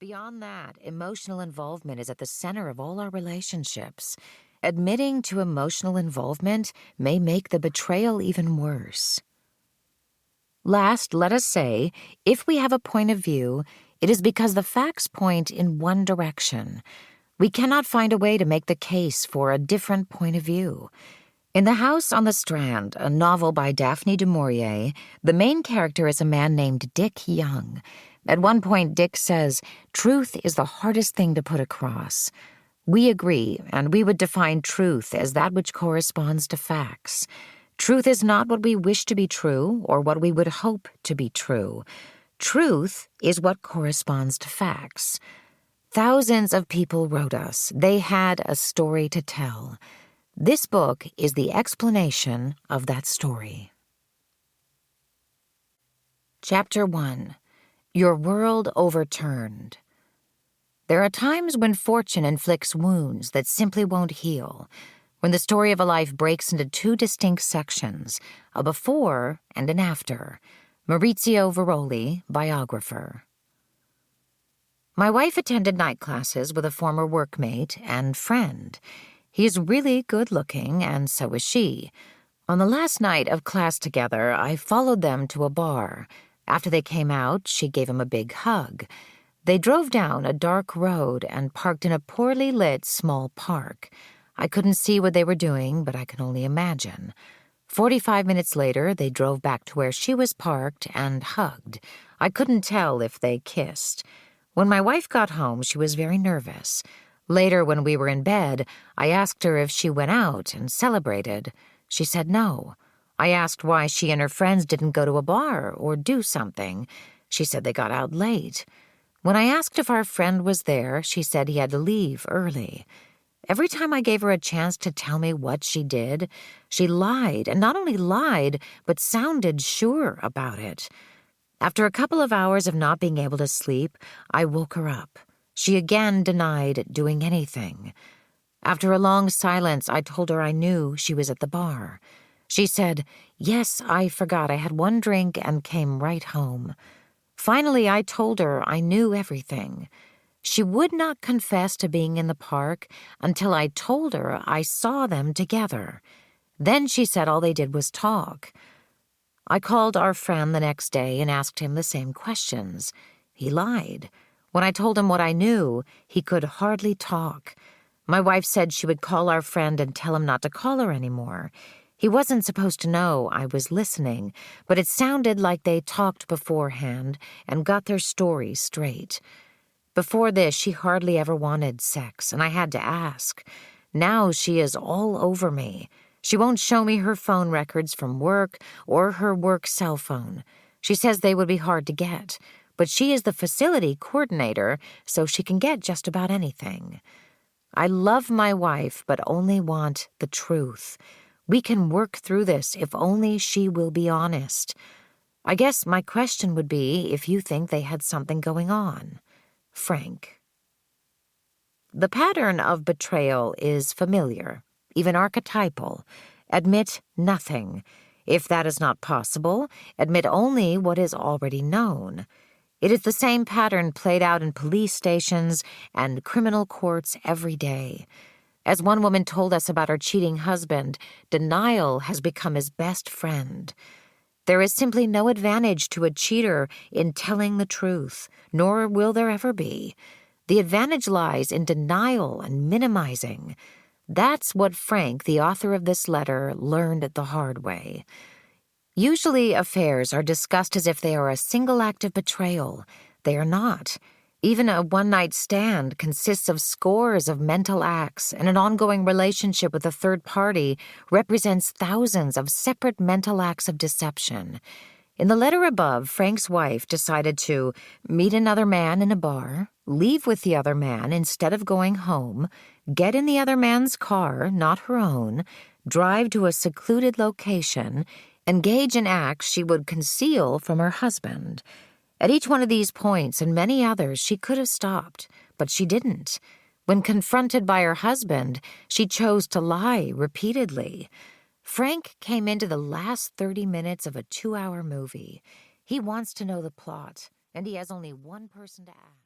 Beyond that, emotional involvement is at the center of all our relationships. Admitting to emotional involvement may make the betrayal even worse. Last, let us say, if we have a point of view, it is because the facts point in one direction. We cannot find a way to make the case for a different point of view. In The House on the Strand, a novel by Daphne du Maurier, the main character is a man named Dick Young. At one point, Dick says, "Truth is the hardest thing to put across." We agree, and we would define truth as that which corresponds to facts. Truth is not what we wish to be true or what we would hope to be true. Truth is what corresponds to facts. Thousands of people wrote us. They had a story to tell. This book is the explanation of that story. Chapter 1. Your World Overturned. There are times when fortune inflicts wounds that simply won't heal, when the story of a life breaks into two distinct sections, a before and an after. Maurizio Veroli, biographer. My wife attended night classes with a former workmate and friend. He is really good-looking, and so is she. On the last night of class together, I followed them to a bar. After they came out, she gave him a big hug. They drove down a dark road and parked in a poorly lit small park. I couldn't see what they were doing, but I can only imagine. 45 minutes later, they drove back to where she was parked and hugged. I couldn't tell if they kissed. When my wife got home, she was very nervous. Later, when we were in bed, I asked her if she went out and celebrated. She said no. I asked why she and her friends didn't go to a bar or do something. She said they got out late. When I asked if our friend was there, she said he had to leave early. Every time I gave her a chance to tell me what she did, she lied, and not only lied, but sounded sure about it. After a couple of hours of not being able to sleep, I woke her up. She again denied doing anything. After a long silence, I told her I knew she was at the bar. She said, "Yes, I forgot. I had one drink and came right home." Finally, I told her I knew everything. She would not confess to being in the park until I told her I saw them together. Then she said all they did was talk. I called our friend the next day and asked him the same questions. He lied. When I told him what I knew, he could hardly talk. My wife said she would call our friend and tell him not to call her anymore. He wasn't supposed to know I was listening, but it sounded like they talked beforehand and got their story straight. Before this, she hardly ever wanted sex, and I had to ask. Now she is all over me. She won't show me her phone records from work or her work cell phone. She says they would be hard to get, but she is the facility coordinator, so she can get just about anything. I love my wife, but only want the truth. We can work through this if only she will be honest. I guess my question would be if you think they had something going on. Frank. The pattern of betrayal is familiar, even archetypal. Admit nothing. If that is not possible, admit only what is already known. It is the same pattern played out in police stations and criminal courts every day. As one woman told us about her cheating husband, denial has become his best friend. There is simply no advantage to a cheater in telling the truth, nor will there ever be. The advantage lies in denial and minimizing. That's what Frank, the author of this letter, learned the hard way. Usually affairs are discussed as if they are a single act of betrayal. They are not. Even a one-night stand consists of scores of mental acts, and an ongoing relationship with a third party represents thousands of separate mental acts of deception. In the letter above, Frank's wife decided to meet another man in a bar, leave with the other man instead of going home, get in the other man's car, not her own, drive to a secluded location, engage in acts she would conceal from her husband. At each one of these points and many others, she could have stopped, but she didn't. When confronted by her husband, she chose to lie repeatedly. Frank came into the last 30 minutes of a 2-hour movie. He wants to know the plot, and he has only one person to ask.